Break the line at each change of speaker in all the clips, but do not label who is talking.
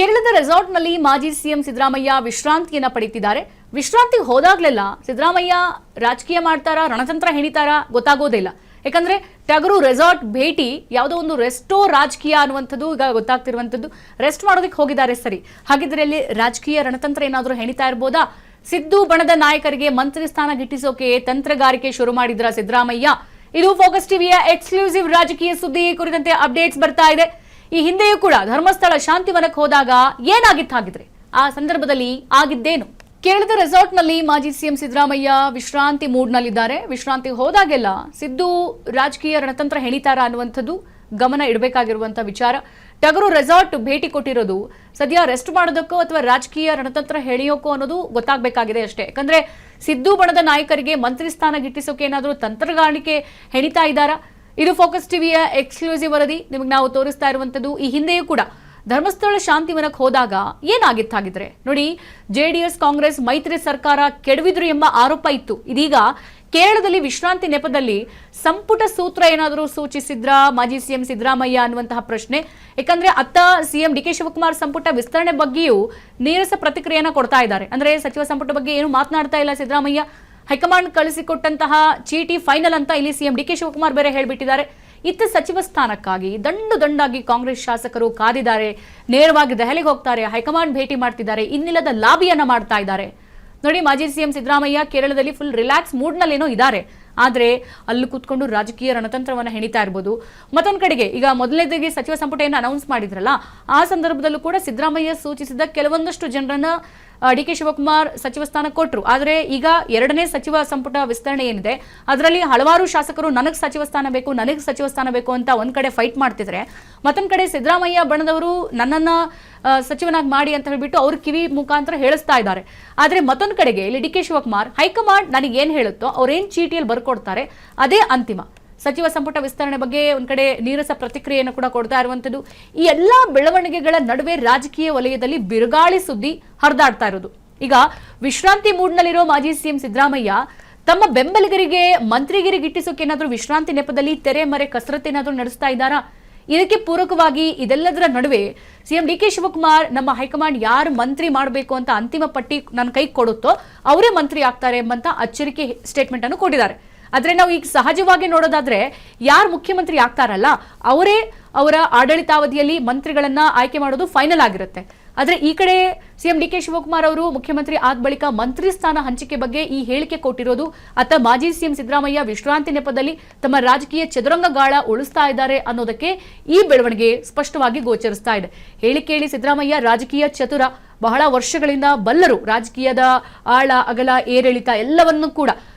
ಕೇರಳದ ರೆಸಾರ್ಟ್ನಲ್ಲಿ ಮಾಜಿ ಸಿಎಂ ಸಿದ್ದರಾಮಯ್ಯ ವಿಶ್ರಾಂತಿಯನ್ನ ಪಡೆಯುತ್ತಿದ್ದಾರೆ. ವಿಶ್ರಾಂತಿಗೆ ಹೋದಾಗ್ಲೆಲ್ಲ ಸಿದ್ದರಾಮಯ್ಯ ರಾಜಕೀಯ ಮಾಡ್ತಾರಾ, ರಣತಂತ್ರ ಹೆಣಿತಾರಾ ಗೊತ್ತಾಗೋದಿಲ್ಲ. ಯಾಕಂದ್ರೆ ಟಗರು ರೆಸಾರ್ಟ್ ಭೇಟಿ ಯಾವುದೋ ಒಂದು ರೆಸ್ಟೋ ರಾಜಕೀಯ ಅನ್ನುವಂಥದ್ದು ಈಗ ಗೊತ್ತಾಗ್ತಿರುವಂಥದ್ದು. ರೆಸ್ಟ್ ಮಾಡೋದಕ್ಕೆ ಹೋಗಿದ್ದಾರೆ ಸರಿ, ಹಾಗಿದ್ರೆ ಅಲ್ಲಿ ರಾಜಕೀಯ ರಣತಂತ್ರ ಏನಾದರೂ ಹೆಣಿತಾ ಇರ್ಬೋದಾ? ಸಿದ್ದು ಬಣದ ನಾಯಕರಿಗೆ ಮಂತ್ರಿ ಸ್ಥಾನ ಗಿಟ್ಟಿಸೋಕೆ ತಂತ್ರಗಾರಿಕೆ ಶುರು ಮಾಡಿದ್ರ ಸಿದ್ದರಾಮಯ್ಯ. ಇದು ಫೋಕಸ್ ಟಿವಿಯ ಎಕ್ಸ್ಕ್ಲೂಸಿವ್ ರಾಜಕೀಯ ಸುದ್ದಿ ಕುರಿತಂತೆ ಅಪ್ಡೇಟ್ಸ್ ಬರ್ತಾ ಇದೆ. ಈ ಹಿಂದೆಯೂ ಕೂಡ ಧರ್ಮಸ್ಥಳ ಶಾಂತಿವನಕ್ಕೆ ಹೋದಾಗ ಏನಾಗಿತ್ತು, ಹಾಗಿದ್ರೆ ಆ ಸಂದರ್ಭದಲ್ಲಿ ಆಗಿದ್ದೇನು? ಕೇರಳದ ರೆಸಾರ್ಟ್ನಲ್ಲಿ ಮಾಜಿ ಸಿಎಂ ಸಿದ್ದರಾಮಯ್ಯ ವಿಶ್ರಾಂತಿ ಮೂಡ್ನಲ್ಲಿದ್ದಾರೆ. ವಿಶ್ರಾಂತಿಗೆ ಹೋದಾಗೆಲ್ಲ ಸಿದ್ದು ರಾಜಕೀಯ ರಣತಂತ್ರ ಹೆಣಿತಾರ ಅನ್ನುವಂಥದ್ದು ಗಮನ ಇಡಬೇಕಾಗಿರುವಂತಹ ವಿಚಾರ. ಟಗರು ರೆಸಾರ್ಟ್ ಭೇಟಿ ಕೊಟ್ಟಿರೋದು ಸದ್ಯ ರೆಸ್ಟ್ ಮಾಡೋದಕ್ಕೋ ಅಥವಾ ರಾಜಕೀಯ ರಣತಂತ್ರ ಹೆಣಿಯೋಕೋ ಅನ್ನೋದು ಗೊತ್ತಾಗಬೇಕಾಗಿದೆ ಅಷ್ಟೇ. ಯಾಕಂದ್ರೆ ಸಿದ್ದು ಬಣದ ನಾಯಕರಿಗೆ ಮಂತ್ರಿ ಸ್ಥಾನ ಗಿಟ್ಟಿಸೋಕೆ ಏನಾದರೂ ತಂತ್ರಗಾರಿಕೆ ಹೆಣಿತಾ ಇದ್ದಾರಾ? ಇದು ಫೋಕಸ್ ಟಿವಿಯ ಎಕ್ಸ್ಕ್ಲೂಸಿವ್ ವರದಿ. ನಿಮಗೆ ನಾವು ತೋರಿಸ್ತಾ ಇರುವಂತದ್ದು ಈ ಹಿಂದೆಯೂ ಕೂಡ ಧರ್ಮಸ್ಥಳ ಶಾಂತಿವನಕ್ಕೆ ಹೋದಾಗ ಏನಾಗಿತ್ತು ಹಾಗಿದ್ರೆ ನೋಡಿ. ಜೆಡಿಎಸ್ ಕಾಂಗ್ರೆಸ್ ಮೈತ್ರಿ ಸರ್ಕಾರ ಕೆಡವಿದ್ರು ಎಂಬ ಆರೋಪ ಇತ್ತು. ಇದೀಗ ಕೇರಳದಲ್ಲಿ ವಿಶ್ರಾಂತಿ ನೆಪದಲ್ಲಿ ಸಂಪುಟ ಸೂತ್ರ ಏನಾದರೂ ಸೂಚಿಸಿದ್ರ ಮಾಜಿ ಸಿಎಂ ಸಿದ್ದರಾಮಯ್ಯ ಅನ್ನುವಂತಹ ಪ್ರಶ್ನೆ. ಯಾಕಂದ್ರೆ ಅತ್ತ ಸಿಎಂ ಡಿ ಕೆ ಶಿವಕುಮಾರ್ ಸಂಪುಟ ವಿಸ್ತರಣೆ ಬಗ್ಗೆಯೂ ನೀರಸ ಪ್ರತಿಕ್ರಿಯೆಯನ್ನ ಕೊಡ್ತಾ ಇದ್ದಾರೆ. ಅಂದ್ರೆ ಸಚಿವ ಸಂಪುಟ ಬಗ್ಗೆ ಏನು ಮಾತನಾಡ್ತಾ ಇಲ್ಲ ಸಿದ್ದರಾಮಯ್ಯ. ಹೈಕಮಾಂಡ್ ಕಳಿಸಿಕೊಟ್ಟಂತಹ ಚೀಟಿ ಫೈನಲ್ ಅಂತ ಇಲ್ಲಿ ಸಿಎಂ ಡಿ ಕೆ ಶಿವಕುಮಾರ್ ಬೇರೆ ಹೇಳ್ಬಿಟ್ಟಿದ್ದಾರೆ. ಇತ್ತ ಸಚಿವ ಸ್ಥಾನಕ್ಕಾಗಿ ದಂಡಾಗಿ ಕಾಂಗ್ರೆಸ್ ಶಾಸಕರು ಕಾದಿದ್ದಾರೆ. ನೇರವಾಗಿ ದೆಹಲಿಗೆ ಹೋಗ್ತಾರೆ, ಹೈಕಮಾಂಡ್ ಭೇಟಿ ಮಾಡ್ತಿದ್ದಾರೆ, ಇನ್ನಿಲ್ಲದ ಲಾಬಿಯನ್ನ ಮಾಡ್ತಾ ಇದ್ದಾರೆ. ನೋಡಿ, ಮಾಜಿ ಸಿಎಂ ಸಿದ್ದರಾಮಯ್ಯ ಕೇರಳದಲ್ಲಿ ಫುಲ್ ರಿಲ್ಯಾಕ್ಸ್ ಮೂಡ್ನಲ್ಲೇನೋ ಇದ್ದಾರೆ. ಆದ್ರೆ ಅಲ್ಲಿ ಕೂತ್ಕೊಂಡು ರಾಜಕೀಯ ರಣತಂತ್ರವನ್ನು ಹೆಣಿತಾ ಇರ್ಬೋದು. ಮತ್ತೊಂದು ಕಡೆಗೆ ಈಗ ಮೊದಲನೇದಾಗಿ ಸಚಿವ ಸಂಪುಟ ಏನು ಅನೌನ್ಸ್ ಮಾಡಿದ್ರಲ್ಲ, ಆ ಸಂದರ್ಭದಲ್ಲೂ ಕೂಡ ಸಿದ್ದರಾಮಯ್ಯ ಸೂಚಿಸಿದ ಕೆಲವೊಂದಷ್ಟು ಜನರನ್ನ ಡಿ ಕೆ ಶಿವಕುಮಾರ್ ಸಚಿವ ಸ್ಥಾನ ಕೊಟ್ಟರು. ಆದರೆ ಈಗ ಎರಡನೇ ಸಚಿವ ಸಂಪುಟ ವಿಸ್ತರಣೆ ಏನಿದೆ ಅದರಲ್ಲಿ ಹಲವಾರು ಶಾಸಕರು ನನಗೆ ಸಚಿವ ಸ್ಥಾನ ಬೇಕು, ನನಗೆ ಸಚಿವ ಸ್ಥಾನ ಬೇಕು ಅಂತ ಒಂದ್ ಕಡೆ ಫೈಟ್ ಮಾಡ್ತಿದ್ರೆ, ಮತ್ತೊಂದ್ ಕಡೆ ಸಿದ್ದರಾಮಯ್ಯ ಬಣದವರು ನನ್ನನ್ನ ಸಚಿವನಾಗಿ ಮಾಡಿ ಅಂತ ಹೇಳ್ಬಿಟ್ಟು ಅವ್ರ ಕಿವಿ ಮುಖಾಂತರ ಹೇಳಿಸ್ತಾ ಇದ್ದಾರೆ. ಆದ್ರೆ ಮತ್ತೊಂದು ಕಡೆಗೆ ಇಲ್ಲಿ ಡಿ ಕೆ ಶಿವಕುಮಾರ್ ಹೈಕಮಾಂಡ್ ನನಗೆ ಏನ್ ಹೇಳುತ್ತೋ ಅವ್ರೇನ್ ಚೀಟಿಯಲ್ಲಿ ಬರ್ಕೊಡ್ತಾರೆ ಅದೇ ಅಂತಿಮ. ಸಚಿವ ಸಂಪುಟ ವಿಸ್ತರಣೆ ಬಗ್ಗೆ ಒಂದ್ ಕಡೆ ನೀರಸ ಪ್ರತಿಕ್ರಿಯೆಯನ್ನು ಕೂಡ ಕೊಡ್ತಾ ಇರುವಂತದ್ದು. ಈ ಎಲ್ಲಾ ಬೆಳವಣಿಗೆಗಳ ನಡುವೆ ರಾಜಕೀಯ ವಲಯದಲ್ಲಿ ಬಿರುಗಾಳಿ ಸುದ್ದಿ ಹರಿದಾಡ್ತಾ ಇರೋದು. ಈಗ ವಿಶ್ರಾಂತಿ ಮೂಡ್ನಲ್ಲಿರೋ ಮಾಜಿ ಸಿಎಂ ಸಿದ್ದರಾಮಯ್ಯ ತಮ್ಮ ಬೆಂಬಲಿಗರಿಗೆ ಮಂತ್ರಿಗಿರಿ ಗಿಟ್ಟಿಸೋಕೆ ಏನಾದ್ರೂ ವಿಶ್ರಾಂತಿ ನೆಪದಲ್ಲಿ ತೆರೆ ಮರೆ ಕಸರತ್ತೇನಾದ್ರೂ ನಡೆಸ್ತಾ ಇದ್ದಾರಾ? ಇದಕ್ಕೆ ಪೂರಕವಾಗಿ ಇದೆಲ್ಲದರ ನಡುವೆ ಸಿಎಂ ಡಿ ಕೆ ಶಿವಕುಮಾರ್ ನಮ್ಮ ಹೈಕಮಾಂಡ್ ಯಾರು ಮಂತ್ರಿ ಮಾಡಬೇಕು ಅಂತ ಅಂತಿಮ ಪಟ್ಟಿ ನನ್ನ ಕೈ ಕೊಡುತ್ತೋ ಅವರೇ ಮಂತ್ರಿ ಆಗ್ತಾರೆ ಎಂಬಂತ ಅಚ್ಚರಿಕೆ ಸ್ಟೇಟ್ಮೆಂಟ್ ಅನ್ನು ಕೊಟ್ಟಿದ್ದಾರೆ. ಆದ್ರೆ ನಾವು ಈಗ ಸಹಜವಾಗಿ ನೋಡೋದಾದ್ರೆ ಯಾರು ಮುಖ್ಯಮಂತ್ರಿ ಆಗ್ತಾರಲ್ಲ ಅವರೇ ಅವರ ಆಡಳಿತಾವಧಿಯಲ್ಲಿ ಮಂತ್ರಿಗಳನ್ನ ಆಯ್ಕೆ ಮಾಡೋದು ಫೈನಲ್ ಆಗಿರುತ್ತೆ. ಆದ್ರೆ ಈ ಕಡೆ ಸಿಎಂ ಡಿ ಕೆ ಶಿವಕುಮಾರ್ ಅವರು ಮುಖ್ಯಮಂತ್ರಿ ಆದ ಬಳಿಕ ಮಂತ್ರಿ ಸ್ಥಾನ ಹಂಚಿಕೆ ಬಗ್ಗೆ ಈ ಹೇಳಿಕೆ ಕೊಟ್ಟಿರೋದು, ಅತ್ತ ಮಾಜಿ ಸಿಎಂ ಸಿದ್ದರಾಮಯ್ಯ ವಿಶ್ರಾಂತಿ ನೆಪದಲ್ಲಿ ತಮ್ಮ ರಾಜಕೀಯ ಚದುರಂಗ ಗಾಳ ಉಳಿಸ್ತಾ ಇದ್ದಾರೆ ಅನ್ನೋದಕ್ಕೆ ಈ ಬೆಳವಣಿಗೆ ಸ್ಪಷ್ಟವಾಗಿ ಗೋಚರಿಸ್ತಾ ಇದೆ. ಹೇಳಿ ಸಿದ್ದರಾಮಯ್ಯ ರಾಜಕೀಯ ಚತುರ, ಬಹಳ ವರ್ಷಗಳಿಂದ ಬಲ್ಲರು. ರಾಜಕೀಯದ ಆಳ ಅಗಲ ಏರಿಳಿತ ಎಲ್ಲವನ್ನೂ ಕೂಡ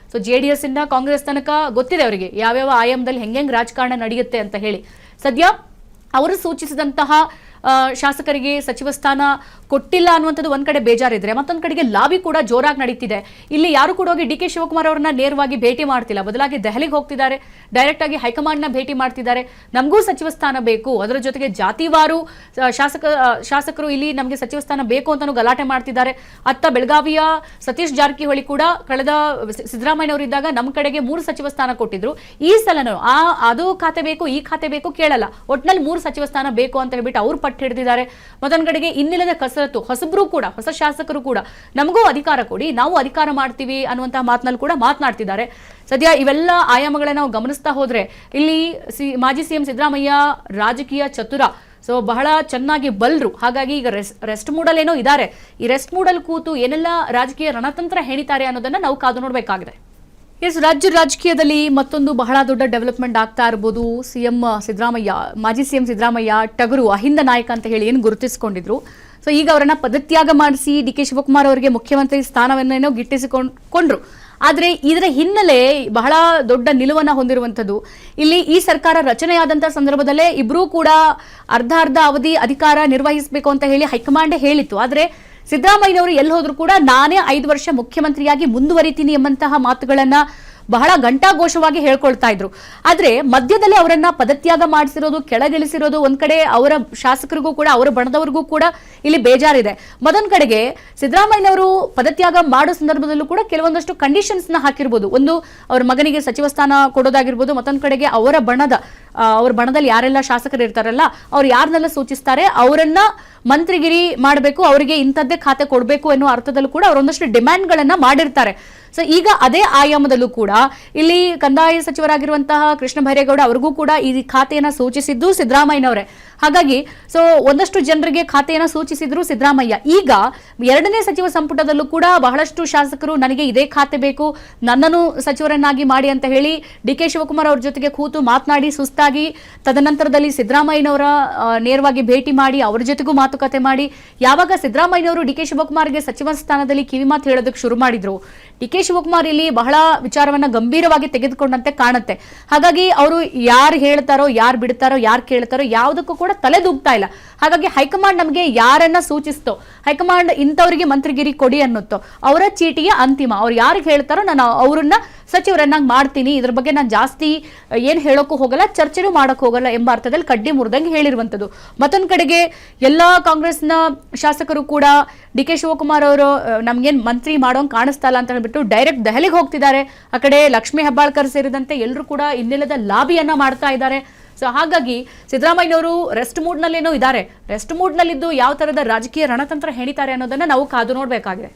ಜೆಡಿಎಸ್ ಇಂದ ಕಾಂಗ್ರೆಸ್ ತನಕ ಗೊತ್ತಿದೆ ಅವರಿಗೆ ಯಾವ್ಯಾವ ಆಯಾಮದಲ್ಲಿ ಹೆಂಗ್ ರಾಜಕಾರಣ ನಡೆಯುತ್ತೆ ಅಂತ ಹೇಳಿ. ಸದ್ಯ ಅವರು ಸೂಚಿಸಿದಂತಹ ಶಾಸಕರಿಗೆ ಸಚಿವ ಸ್ಥಾನ ಕೊಟ್ಟಿಲ್ಲ ಅನ್ನುವಂಥದ್ದು ಒಂದ್ ಕಡೆ ಬೇಜಾರಿದ್ರೆ, ಮತ್ತೊಂದ್ ಕಡೆಗೆ ಲಾಬಿ ಕೂಡ ಜೋರಾಗಿ ನಡೀತಿದೆ. ಇಲ್ಲಿ ಯಾರು ಕೂಡ ಹೋಗಿ ಡಿ ಕೆ ಶಿವಕುಮಾರ್ ಅವರನ್ನ ನೇರವಾಗಿ ಭೇಟಿ ಮಾಡ್ತಿಲ್ಲ, ಬದಲಾಗಿ ದೆಹಲಿಗೆ ಹೋಗ್ತಿದ್ದಾರೆ, ಡೈರೆಕ್ಟ್ ಆಗಿ ಹೈಕಮಾಂಡ್ ನ ಭೇಟಿ ಮಾಡ್ತಿದ್ದಾರೆ. ನಮಗೂ ಸಚಿವ ಸ್ಥಾನ ಬೇಕು, ಅದರ ಜೊತೆಗೆ ಜಾತಿವಾರು ಶಾಸಕರು ಇಲ್ಲಿ ನಮಗೆ ಸಚಿವ ಸ್ಥಾನ ಬೇಕು ಅಂತಾನು ಗಲಾಟೆ ಮಾಡ್ತಿದ್ದಾರೆ. ಅತ್ತ ಬೆಳಗಾವಿಯ ಸತೀಶ್ ಜಾರಕಿಹೊಳಿ ಕೂಡ ಕಳೆದ ಸಿದ್ದರಾಮಯ್ಯನವರಿದ್ದಾಗ ನಮ್ಮ ಕಡೆಗೆ 3 ಸಚಿವ ಸ್ಥಾನ ಕೊಟ್ಟಿದ್ರು. ಈ ಸಲನೂ ಅದು ಖಾತೆ ಬೇಕು ಈ ಖಾತೆ ಬೇಕು ಕೇಳಲ್ಲ, ಒಟ್ನಲ್ಲಿ 3 ಸಚಿವ ಸ್ಥಾನ ಬೇಕು ಅಂತ ಹೇಳ್ಬಿಟ್ಟು ಅವ್ರು ಪಟ್ಟು ಹಿಡಿದಿದ್ದಾರೆ. ಮತ್ತೊಂದ್ ಕಡೆಗೆ ಇನ್ನಿಲ್ಲದ ಕಸರತ್ತು, ಹೊಸಬ್ರು ಕೂಡ ಹೊಸ ಶಾಸಕರು ಕೂಡ ನಮಗೂ ಅಧಿಕಾರ ಕೊಡಿ, ನಾವು ಅಧಿಕಾರ ಮಾಡ್ತೀವಿ ಅನ್ನುವಂತಹ ಮಾತನಲ್ಲಿ ಕೂಡ ಮಾತನಾಡ್ತಿದ್ದಾರೆ. ಸದ್ಯ ಇವೆಲ್ಲ ಆಯಾಮಗಳನ್ನ ನಾವು ಗಮನಿಸ್ತಾ ಹೋದ್ರೆ ಇಲ್ಲಿ ಮಾಜಿ ಸಿಎಂ ಸಿದ್ದರಾಮಯ್ಯ ರಾಜಕೀಯ ಚತುರ, ಸೊ ಬಹಳ ಚೆನ್ನಾಗಿ ಬಲ್ರು. ಹಾಗಾಗಿ ಈಗ ರೆಸ್ಟ್ ಮೂಡಲ್ ಏನೋ ಇದ್ದಾರೆ. ಈ ರೆಸ್ಟ್ ಮೂಡಲ್ ಕೂತು ಏನೆಲ್ಲ ರಾಜಕೀಯ ರಣತಂತ್ರ ಹೆಣಿತಾರೆ ಅನ್ನೋದನ್ನ ನಾವು ಕಾದು ನೋಡ್ಬೇಕಾಗಿದೆ. ರಾಜ್ಯ ರಾಜಕೀಯದಲ್ಲಿ ಮತ್ತೊಂದು ಬಹಳ ದೊಡ್ಡ ಡೆವಲಪ್ಮೆಂಟ್ ಆಗ್ತಾ ಇರಬಹುದು. ಸಿಎಂ ಸಿದ್ದರಾಮಯ್ಯ, ಮಾಜಿ ಸಿಎಂ ಸಿದ್ದರಾಮಯ್ಯ ಟಗರು ಅಹಿಂದ ನಾಯಕ ಅಂತ ಹೇಳಿ ಏನು ಗುರುತಿಸಿಕೊಂಡಿದ್ರು, ಸೊ ಈಗ ಅವರನ್ನ ಪದತ್ಯಾಗ ಮಾಡಿಸಿ ಡಿ ಕೆ ಶಿವಕುಮಾರ್ ಅವರಿಗೆ ಮುಖ್ಯಮಂತ್ರಿ ಸ್ಥಾನವನ್ನೇನೋ ಗಿಟ್ಟಿಸಿಕೊಂಡ್ರು. ಆದ್ರೆ ಇದರ ಹಿನ್ನೆಲೆ ಬಹಳ ದೊಡ್ಡ ನಿಲುವನ್ನ ಹೊಂದಿರುವಂತದ್ದು. ಇಲ್ಲಿ ಈ ಸರ್ಕಾರ ರಚನೆಯಾದಂತಹ ಸಂದರ್ಭದಲ್ಲೇ ಇಬ್ರು ಕೂಡ ಅರ್ಧ ಅವಧಿ ಅಧಿಕಾರ ನಿರ್ವಹಿಸಬೇಕು ಅಂತ ಹೇಳಿ ಹೈಕಮಾಂಡ್ ಹೇಳಿತ್ತು. ಆದ್ರೆ ಸಿದ್ದರಾಮಯ್ಯನವರು ಎಲ್ಲಿ ಹೋದ್ರು ಕೂಡ ನಾನೇ 5 ವರ್ಷ ಮುಖ್ಯಮಂತ್ರಿಯಾಗಿ ಮುಂದುವರಿತೀನಿ ಎಂಬಂತಹ ಮಾತುಗಳನ್ನ ಬಹಳ ಘಂಟಾಘೋಷವಾಗಿ ಹೇಳ್ಕೊಳ್ತಾ ಇದ್ರು. ಆದ್ರೆ ಮಧ್ಯದಲ್ಲಿ ಅವರನ್ನ ಪದತ್ಯಾಗ ಮಾಡಿಸಿರೋದು, ಕೆಳಗಿಳಿಸಿರೋದು ಒಂದ್ ಕಡೆ ಅವರ ಶಾಸಕರಿಗೂ ಕೂಡ, ಅವರ ಬಣದವರಿಗೂ ಕೂಡ ಇಲ್ಲಿ ಬೇಜಾರಿದೆ. ಮತ್ತೊಂದ್ ಕಡೆಗೆ ಸಿದ್ದರಾಮಯ್ಯನವರು ಪದತ್ಯಾಗ ಮಾಡೋ ಸಂದರ್ಭದಲ್ಲೂ ಕೂಡ ಕೆಲವೊಂದಷ್ಟು ಕಂಡೀಷನ್ಸ್ ನ ಹಾಕಿರ್ಬೋದು. ಒಂದು ಅವ್ರ ಮಗನಿಗೆ ಸಚಿವ ಸ್ಥಾನ ಕೊಡೋದಾಗಿರ್ಬೋದು, ಮತ್ತೊಂದ್ ಕಡೆಗೆ ಅವರ ಬಣದಲ್ಲಿ ಯಾರೆಲ್ಲ ಶಾಸಕರು ಇರ್ತಾರಲ್ಲ ಅವ್ರು ಯಾರನ್ನೆಲ್ಲ ಸೂಚಿಸ್ತಾರೆ ಅವರನ್ನ ಮಂತ್ರಿಗಿರಿ ಮಾಡಬೇಕು, ಅವರಿಗೆ ಇಂಥದ್ದೇ ಖಾತೆ ಕೊಡಬೇಕು ಅನ್ನೋ ಅರ್ಥದಲ್ಲೂ ಕೂಡ ಅವರೊಂದಷ್ಟು ಡಿಮ್ಯಾಂಡ್ ಗಳನ್ನ ಮಾಡಿರ್ತಾರೆ. ಸೊ ಈಗ ಅದೇ ಆಯಾಮದಲ್ಲೂ ಕೂಡ ಇಲ್ಲಿ ಕಂದಾಯ ಸಚಿವರಾಗಿರುವಂತಹ ಕೃಷ್ಣ ಬೈರೇಗೌಡ ಅವ್ರಿಗೂ ಕೂಡ ಈ ಖಾತೆಯನ್ನ ಸೂಚಿಸಿದ್ದು ಸಿದ್ದರಾಮಯ್ಯನವರೇ. ಹಾಗಾಗಿ ಸೊ ಒಂದಷ್ಟು ಜನರಿಗೆ ಖಾತೆಯನ್ನ ಸೂಚಿಸಿದ್ರು ಸಿದ್ದರಾಮಯ್ಯ. ಈಗ 2ನೇ ಸಚಿವ ಸಂಪುಟದಲ್ಲೂ ಕೂಡ ಬಹಳಷ್ಟು ಶಾಸಕರು ನನಗೆ ಇದೇ ಖಾತೆ ಬೇಕು, ನನ್ನನ್ನು ಸಚಿವರನ್ನಾಗಿ ಮಾಡಿ ಅಂತ ಹೇಳಿ ಡಿ ಕೆ ಶಿವಕುಮಾರ್ ಅವ್ರ ಜೊತೆಗೆ ಕೂತು ಮಾತನಾಡಿ ಸುಸ್ತಾಗಿ ತದನಂತರದಲ್ಲಿ ಸಿದ್ದರಾಮಯ್ಯನವರ ನೇರವಾಗಿ ಭೇಟಿ ಮಾಡಿ ಅವರ ಜೊತೆಗೂ ಮಾತುಕತೆ ಮಾಡಿ ಯಾವಾಗ ಸಿದ್ದರಾಮಯ್ಯನವರು ಡಿ ಕೆ ಶಿವಕುಮಾರ್ಗೆ ಸಚಿವ ಸ್ಥಾನದಲ್ಲಿ ಕಿವಿಮಾತು ಹೇಳೋದಕ್ಕೆ ಶುರು ಮಾಡಿದ್ರು, ಡಿ ಕೆ ಶಿವಕುಮಾರ್ ಇಲ್ಲಿ ಬಹಳ ವಿಚಾರವನ್ನ ಗಂಭೀರವಾಗಿ ತೆಗೆದುಕೊಂಡಂತೆ ಕಾಣುತ್ತೆ. ಹಾಗಾಗಿ ಅವರು ಯಾರು ಹೇಳ್ತಾರೋ, ಯಾರು ಬಿಡ್ತಾರೋ, ಯಾರು ಕೇಳ್ತಾರೋ ಯಾವುದಕ್ಕೂ ಕೂಡ ತಲೆದೂಗ್ತಾ ಇಲ್ಲ. ಹಾಗಾಗಿ ಹೈಕಮಾಂಡ್ ನಮಗೆ ಯಾರನ್ನ ಸೂಚಿಸ್ತೋ, ಹೈಕಮಾಂಡ್ ಇಂಥವರಿಗೆ ಮಂತ್ರಿಗಿರಿ ಕೊಡಿ ಅನ್ನುತ್ತೋ ಅವರ ಚೀಟಿಗೆ ಅಂತಿಮ. ಅವ್ರು ಯಾರಿಗೆ ಹೇಳ್ತಾರೋ ನಾನು ಅವರನ್ನ ಸಚಿವರನ್ನಾಗಿ ಮಾಡ್ತೀನಿ, ಇದ್ರ ಬಗ್ಗೆ ನಾನು ಜಾಸ್ತಿ ಏನ್ ಹೇಳೋಕ್ಕೂ ಹೋಗಲ್ಲ, ಚರ್ಚೆನೂ ಮಾಡಕ್ ಹೋಗಲ್ಲ ಎಂಬ ಅರ್ಥದಲ್ಲಿ ಕಡ್ಡಿ ಮುರಿದಂಗೆ ಹೇಳಿರುವಂತದ್ದು. ಮತ್ತೊಂದ್ ಕಡೆಗೆ ಎಲ್ಲಾ ಕಾಂಗ್ರೆಸ್ನ ಶಾಸಕರು ಕೂಡ ಡಿ ಕೆ ಶಿವಕುಮಾರ್ ಅವರು ನಮ್ಗೇನ್ ಮಂತ್ರಿ ಮಾಡೋಂಗ್ ಕಾಣಿಸ್ತಾ ಇಲ್ಲ ಅಂತ ಹೇಳ್ಬಿಟ್ಟು ಡೈರೆಕ್ಟ್ ದೆಹಲಿಗೆ ಹೋಗ್ತಿದ್ದಾರೆ. ಆ ಕಡೆ ಲಕ್ಷ್ಮೀ ಹೆಬ್ಬಾಳ್ಕರ್ ಸೇರಿದಂತೆ ಎಲ್ಲರೂ ಕೂಡ ಇನ್ನಿಲ್ಲದ ಲಾಬಿಯನ್ನ ಮಾಡ್ತಾ ಇದ್ದಾರೆ. ಸೊ ಹಾಗಾಗಿ ಸಿದ್ದರಾಮಯ್ಯನವರು ರೆಸ್ಟ್ ಮೂಡ್ ನಲ್ಲೇನೋ ಇದ್ದಾರೆ. ರೆಸ್ಟ್ ಮೂಡ್ ನಲ್ಲಿದ್ದು ಯಾವ ತರದ ರಾಜಕೀಯ ರಣತಂತ್ರ ಹೆಣಿತಾರೆ ಅನ್ನೋದನ್ನ ನಾವು ಕಾದು ನೋಡ್ಬೇಕಾಗಿದೆ.